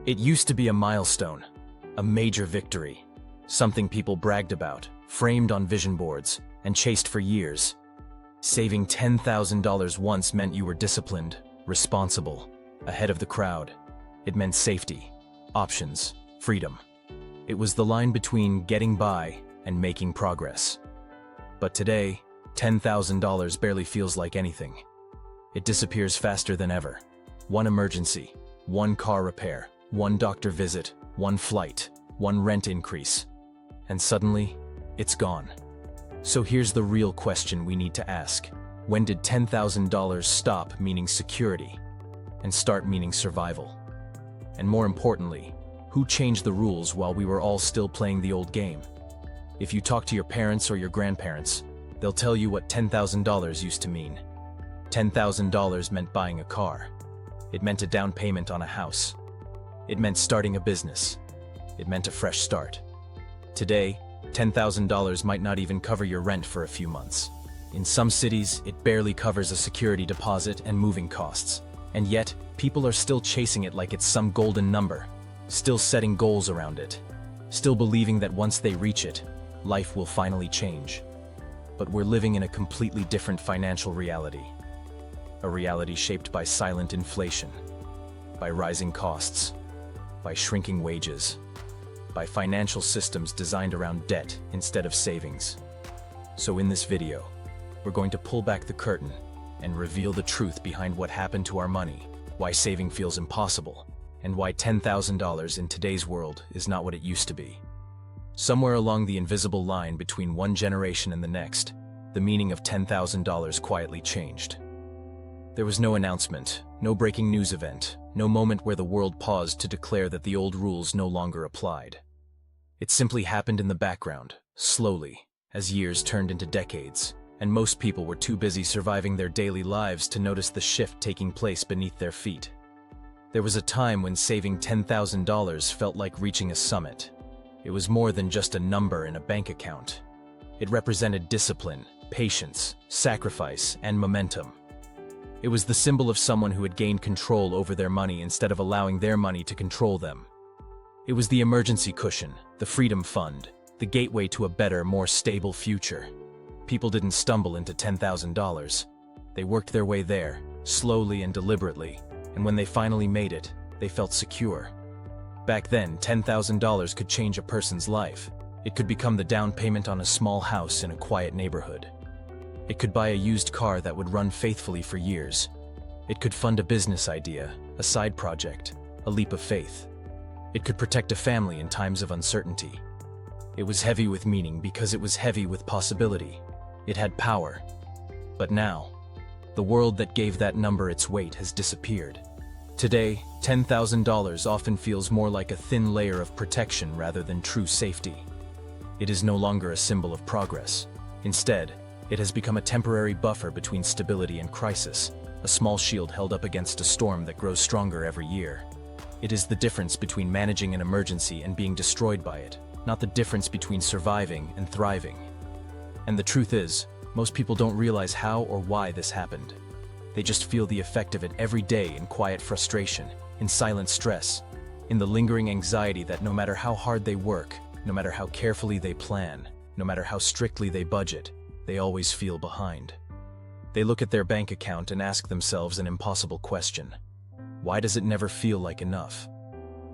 It used to be a milestone, a major victory, something people bragged about, framed on vision boards, and chased for years. Saving $10,000 once meant you were disciplined, responsible, ahead of the crowd. It meant safety, options, freedom. It was the line between getting by and making progress. But today, $10,000 barely feels like anything. It disappears faster than ever. One emergency, one car repair, one doctor visit, one flight, one rent increase, and suddenly, it's gone. So here's the real question we need to ask. When did $10,000 stop meaning security and start meaning survival? And more importantly, who changed the rules while we were all still playing the old game? If you talk to your parents or your grandparents, they'll tell you what $10,000 used to mean. $10,000 meant buying a car. It meant a down payment on a house. It meant starting a business. It meant a fresh start. Today, $10,000 might not even cover your rent for a few months. In some cities, it barely covers a security deposit and moving costs. And yet, people are still chasing it like it's some golden number, still setting goals around it, still believing that once they reach it, life will finally change. But we're living in a completely different financial reality. A reality shaped by silent inflation, by rising costs, by shrinking wages, by financial systems designed around debt instead of savings. So in this video, we're going to pull back the curtain and reveal the truth behind what happened to our money, why saving feels impossible, and why $10,000 in today's world is not what it used to be. Somewhere along the invisible line between one generation and the next, the meaning of $10,000 quietly changed. There was no announcement, no breaking news event, no moment where the world paused to declare that the old rules no longer applied. It simply happened in the background, slowly, as years turned into decades, and most people were too busy surviving their daily lives to notice the shift taking place beneath their feet. There was a time when saving $10,000 felt like reaching a summit. It was more than just a number in a bank account. It represented discipline, patience, sacrifice, and momentum. It was the symbol of someone who had gained control over their money instead of allowing their money to control them. It was the emergency cushion, the freedom fund, the gateway to a better, more stable future. People didn't stumble into $10,000. They worked their way there, slowly and deliberately, and when they finally made it, they felt secure. Back then, $10,000 could change a person's life. It could become the down payment on a small house in a quiet neighborhood. It could buy a used car that would run faithfully for years. It could fund a business idea, a side project, a leap of faith. It could protect a family in times of uncertainty. It was heavy with meaning because it was heavy with possibility. It had power. But now, the world that gave that number its weight has disappeared. Today, $10,000 often feels more like a thin layer of protection rather than true safety. It is no longer a symbol of progress. Instead, it has become a temporary buffer between stability and crisis, a small shield held up against a storm that grows stronger every year. It is the difference between managing an emergency and being destroyed by it, not the difference between surviving and thriving. And the truth is, most people don't realize how or why this happened. They just feel the effect of it every day in quiet frustration, in silent stress, in the lingering anxiety that no matter how hard they work, no matter how carefully they plan, no matter how strictly they budget, they always feel behind. They look at their bank account and ask themselves an impossible question. Why does it never feel like enough?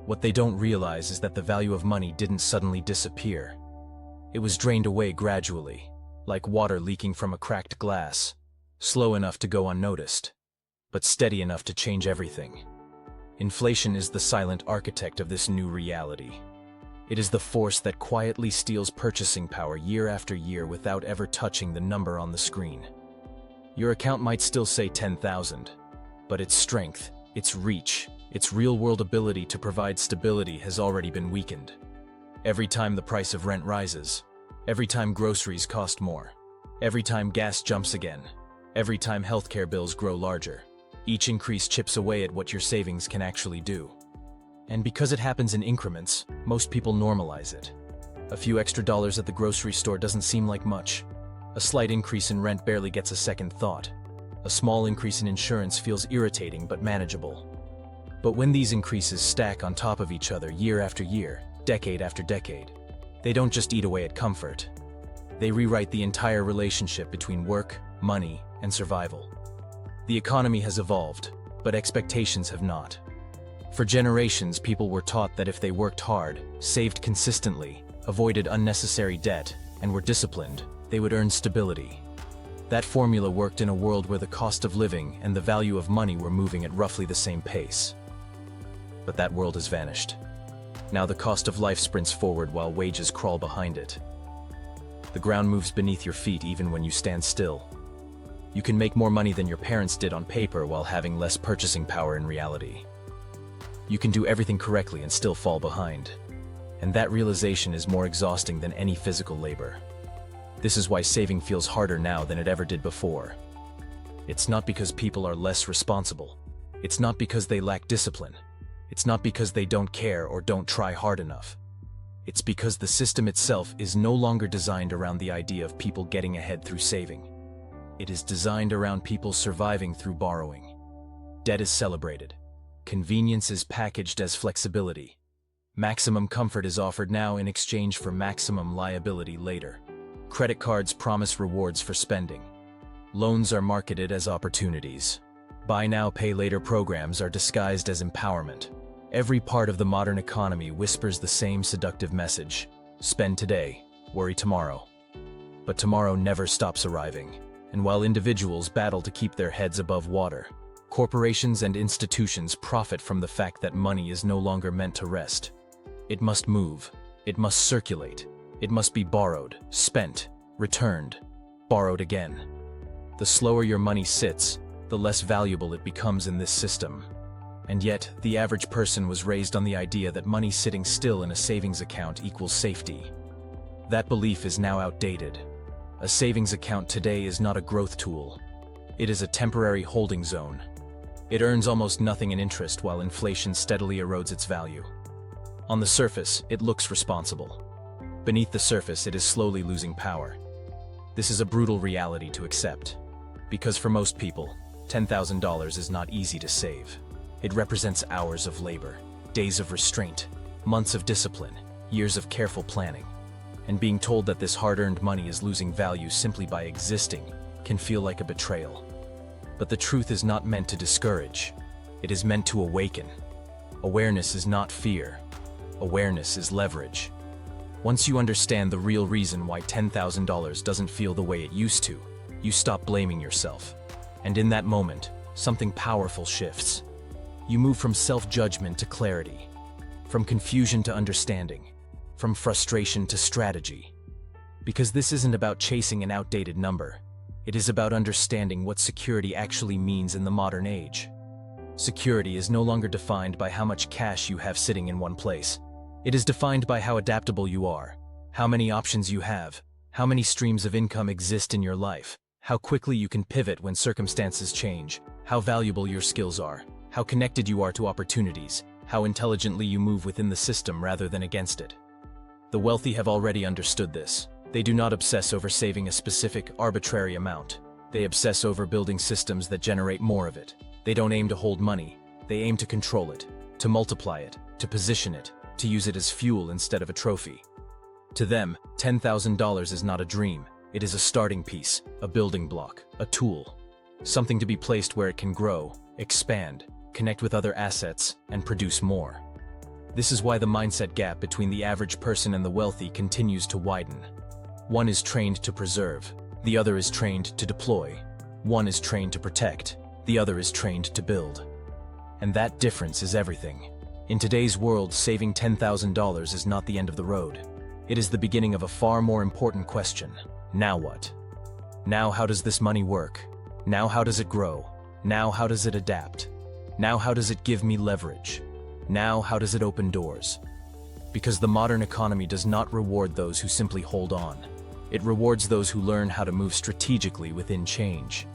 What they don't realize is that the value of money didn't suddenly disappear. It was drained away gradually, like water leaking from a cracked glass, slow enough to go unnoticed, but steady enough to change everything. Inflation is the silent architect of this new reality. It is the force that quietly steals purchasing power year after year without ever touching the number on the screen. Your account might still say 10,000, but its strength, its reach, its real-world ability to provide stability has already been weakened. Every time the price of rent rises, every time groceries cost more, every time gas jumps again, every time healthcare bills grow larger, each increase chips away at what your savings can actually do. And because it happens in increments, most people normalize it. A few extra dollars at the grocery store doesn't seem like much. A slight increase in rent barely gets a second thought. A small increase in insurance feels irritating but manageable. But when these increases stack on top of each other year after year, decade after decade, they don't just eat away at comfort. They rewrite the entire relationship between work, money, and survival. The economy has evolved, but expectations have not. For generations, people were taught that if they worked hard, saved consistently, avoided unnecessary debt, and were disciplined, they would earn stability. That formula worked in a world where the cost of living and the value of money were moving at roughly the same pace. But that world has vanished. Now the cost of life sprints forward while wages crawl behind it. The ground moves beneath your feet even when you stand still. You can make more money than your parents did on paper while having less purchasing power in reality. You can do everything correctly and still fall behind. And that realization is more exhausting than any physical labor. This is why saving feels harder now than it ever did before. It's not because people are less responsible. It's not because they lack discipline. It's not because they don't care or don't try hard enough. It's because the system itself is no longer designed around the idea of people getting ahead through saving. It is designed around people surviving through borrowing. Debt is celebrated. Convenience is packaged as flexibility. Maximum comfort is offered now in exchange for maximum liability later. Credit cards promise rewards for spending. Loans are marketed as opportunities. Buy now, pay later programs are disguised as empowerment. Every part of the modern economy whispers the same seductive message: spend today, worry tomorrow. But tomorrow never stops arriving, and while individuals battle to keep their heads above water, corporations and institutions profit from the fact that money is no longer meant to rest. It must move, it must circulate, it must be borrowed, spent, returned, borrowed again. The slower your money sits, the less valuable it becomes in this system. And yet, the average person was raised on the idea that money sitting still in a savings account equals safety. That belief is now outdated. A savings account today is not a growth tool. It is a temporary holding zone. It earns almost nothing in interest while inflation steadily erodes its value. On the surface, it looks responsible. Beneath the surface, it is slowly losing power. This is a brutal reality to accept. Because for most people, $10,000 is not easy to save. It represents hours of labor, days of restraint, months of discipline, years of careful planning. And being told that this hard-earned money is losing value simply by existing can feel like a betrayal. But the truth is not meant to discourage. It is meant to awaken. Awareness is not fear. Awareness is leverage. Once you understand the real reason why $10,000 doesn't feel the way it used to, you stop blaming yourself. And in that moment, something powerful shifts. You move from self-judgment to clarity, from confusion to understanding, from frustration to strategy. Because this isn't about chasing an outdated number. It is about understanding what security actually means in the modern age. Security is no longer defined by how much cash you have sitting in one place. It is defined by how adaptable you are, how many options you have, how many streams of income exist in your life, how quickly you can pivot when circumstances change, how valuable your skills are, how connected you are to opportunities, how intelligently you move within the system rather than against it. The wealthy have already understood this. They do not obsess over saving a specific, arbitrary amount. They obsess over building systems that generate more of it. They don't aim to hold money. They aim to control it, to multiply it, to position it, to use it as fuel instead of a trophy. To them, $10,000 is not a dream. It is a starting piece, a building block, a tool. Something to be placed where it can grow, expand, connect with other assets, and produce more. This is why the mindset gap between the average person and the wealthy continues to widen. One is trained to preserve, the other is trained to deploy. One is trained to protect, the other is trained to build. And that difference is everything. In today's world, saving $10,000 is not the end of the road. It is the beginning of a far more important question. Now what? Now how does this money work? Now how does it grow? Now how does it adapt? Now how does it give me leverage? Now how does it open doors? Because the modern economy does not reward those who simply hold on. It rewards those who learn how to move strategically within change.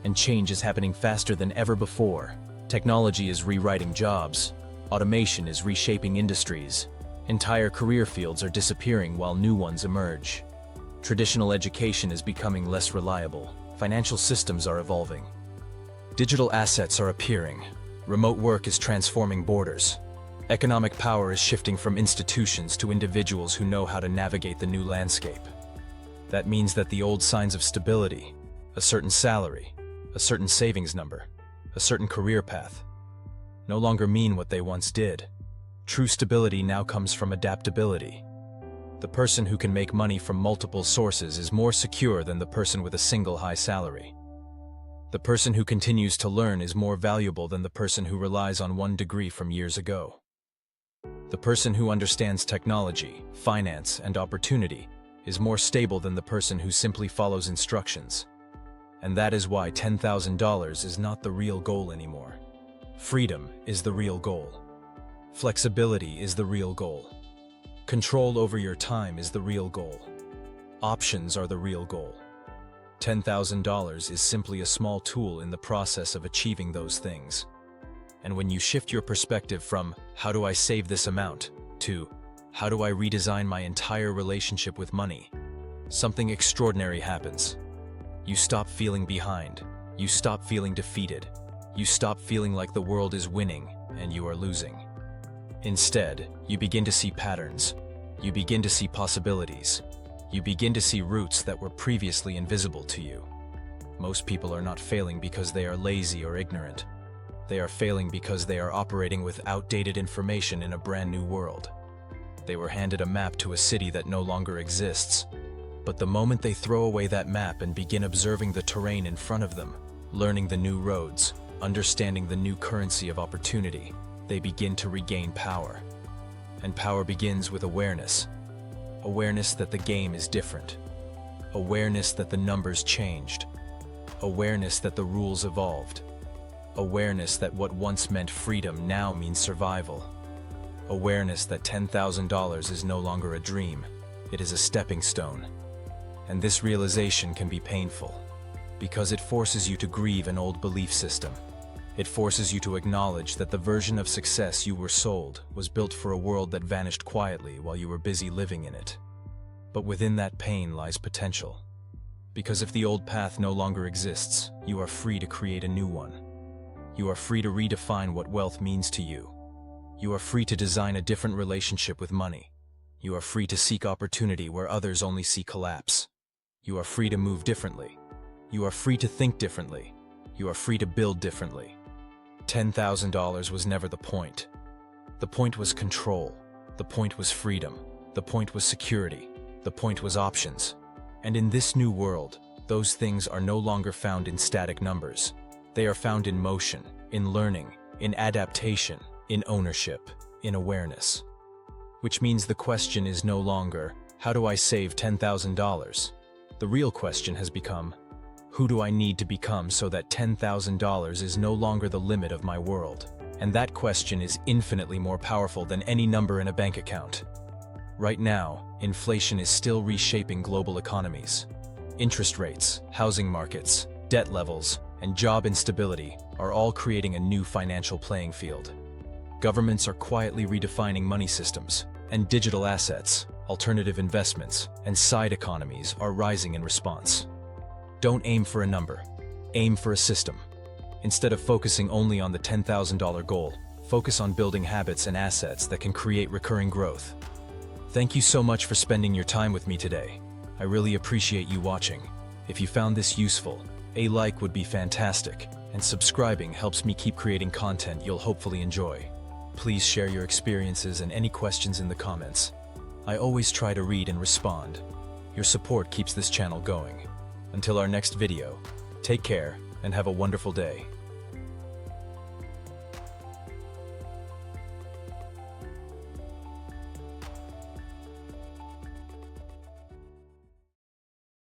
And change is happening faster than ever before. Technology is rewriting jobs. Automation is reshaping industries. Entire career fields are disappearing while new ones emerge. Traditional education is becoming less reliable. Financial systems are evolving. Digital assets are appearing. Remote work is transforming borders. Economic power is shifting from institutions to individuals who know how to navigate the new landscape. That means that the old signs of stability, a certain salary, a certain savings number, a certain career path, no longer mean what they once did. True stability now comes from adaptability. The person who can make money from multiple sources is more secure than the person with a single high salary. The person who continues to learn is more valuable than the person who relies on one degree from years ago. The person who understands technology, finance, and opportunity is more stable than the person who simply follows instructions. And that is why $10,000 is not the real goal anymore. Freedom is the real goal. Flexibility is the real goal. Control over your time is the real goal. Options are the real goal. $10,000 is simply a small tool in the process of achieving those things. And when you shift your perspective from, how do I save this amount, to, how do I redesign my entire relationship with money, something extraordinary happens. You stop feeling behind. You stop feeling defeated. You stop feeling like the world is winning and you are losing. Instead, you begin to see patterns. You begin to see possibilities. You begin to see routes that were previously invisible to you. Most people are not failing because they are lazy or ignorant. They are failing because they are operating with outdated information in a brand new world. They were handed a map to a city that no longer exists. But the moment they throw away that map and begin observing the terrain in front of them, learning the new roads, understanding the new currency of opportunity, they begin to regain power. And power begins with awareness. Awareness that the game is different. Awareness that the numbers changed. Awareness that the rules evolved. Awareness that what once meant freedom now means survival. Awareness that $10,000 is no longer a dream, it is a stepping stone. And this realization can be painful, because it forces you to grieve an old belief system. It forces you to acknowledge that the version of success you were sold was built for a world that vanished quietly while you were busy living in it. But within that pain lies potential. Because if the old path no longer exists, you are free to create a new one. You are free to redefine what wealth means to you. You are free to design a different relationship with money. You are free to seek opportunity where others only see collapse. You are free to move differently. You are free to think differently. You are free to build differently. $10,000 was never the point. The point was control. The point was freedom. The point was security. The point was options. And in this new world, those things are no longer found in static numbers. They are found in motion, in learning, in adaptation, in ownership, in awareness. Which means the question is no longer, how do I save $10,000? The real question has become, who do I need to become so that $10,000 is no longer the limit of my world? And that question is infinitely more powerful than any number in a bank account. Right now, inflation is still reshaping global economies. Interest rates, housing markets, debt levels, and job instability are all creating a new financial playing field. Governments are quietly redefining money systems, and digital assets, alternative investments, and side economies are rising in response. Don't aim for a number, aim for a system. Instead of focusing only on the $10,000 goal, focus on building habits and assets that can create recurring growth. Thank you so much for spending your time with me today. I really appreciate you watching. If you found this useful, a like would be fantastic, and subscribing helps me keep creating content you'll hopefully enjoy. Please share your experiences and any questions in the comments. I always try to read and respond. Your support keeps this channel going. Until our next video, take care and have a wonderful day.